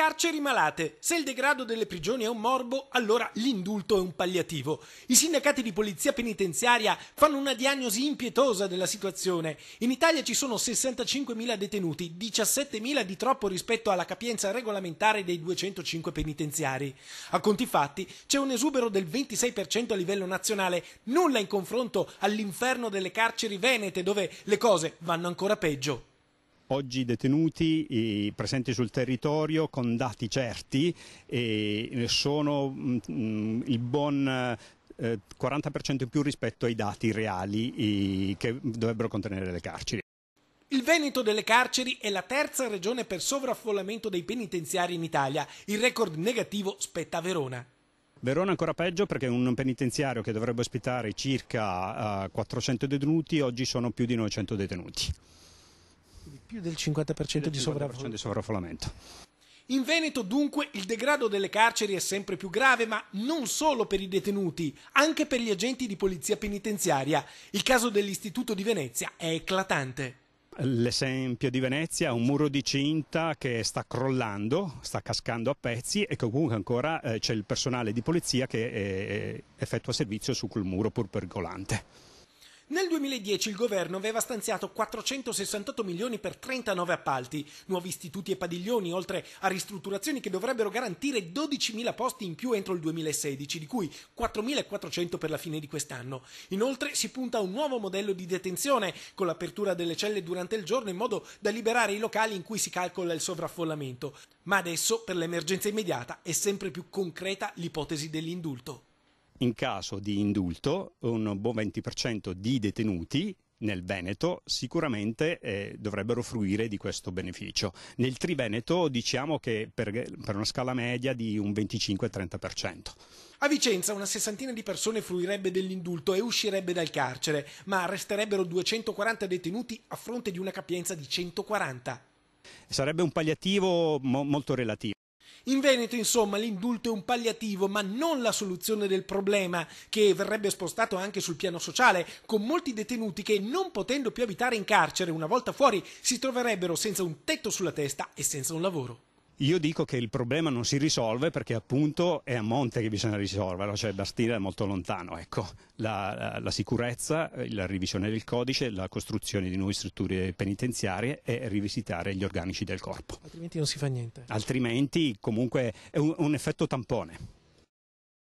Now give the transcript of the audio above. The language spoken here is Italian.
Carceri malate. Se il degrado delle prigioni è un morbo, allora l'indulto è un palliativo. I sindacati di polizia penitenziaria fanno una diagnosi impietosa della situazione. In Italia ci sono 65.000 detenuti, 17.000 di troppo rispetto alla capienza regolamentare dei 205 penitenziari. A conti fatti c'è un esubero del 26% a livello nazionale, nulla in confronto all'inferno delle carceri venete, dove le cose vanno ancora peggio. Oggi detenuti presenti sul territorio con dati certi sono il buon 40% in più rispetto ai dati reali che dovrebbero contenere le carceri. Il Veneto delle carceri è la terza regione per sovraffollamento dei penitenziari in Italia. Il record negativo spetta a Verona. Verona è ancora peggio perché un penitenziario che dovrebbe ospitare circa 400 detenuti, oggi sono più di 900 detenuti. Più del 50% di sovraffollamento. In Veneto dunque il degrado delle carceri è sempre più grave, ma non solo per i detenuti, anche per gli agenti di polizia penitenziaria. Il caso dell'Istituto di Venezia è eclatante. L'esempio di Venezia è un muro di cinta che sta crollando, sta cascando a pezzi e comunque ancora c'è il personale di polizia che effettua servizio su quel muro pur percolante. Nel 2010 il governo aveva stanziato 468 milioni per 39 appalti, nuovi istituti e padiglioni, oltre a ristrutturazioni che dovrebbero garantire 12.000 posti in più entro il 2016, di cui 4.400 per la fine di quest'anno. Inoltre si punta a un nuovo modello di detenzione, con l'apertura delle celle durante il giorno in modo da liberare i locali in cui si calcola il sovraffollamento. Ma adesso, per l'emergenza immediata, è sempre più concreta l'ipotesi dell'indulto. In caso di indulto, un buon 20% di detenuti nel Veneto sicuramente dovrebbero fruire di questo beneficio. Nel Triveneto diciamo che per una scala media di un 25-30%. A Vicenza una sessantina di persone fruirebbe dell'indulto e uscirebbe dal carcere, ma resterebbero 240 detenuti a fronte di una capienza di 140. Sarebbe un palliativo molto relativo. In Veneto, insomma, l'indulto è un palliativo, ma non la soluzione del problema, che verrebbe spostato anche sul piano sociale, con molti detenuti che, non potendo più abitare in carcere una volta fuori, si troverebbero senza un tetto sulla testa e senza un lavoro. Io dico che il problema non si risolve perché appunto è a monte che bisogna risolverlo, cioè Bastia è molto lontano. Ecco. La sicurezza, la revisione del codice, la costruzione di nuove strutture penitenziarie e rivisitare gli organici del corpo. Altrimenti non si fa niente. Altrimenti comunque è un effetto tampone.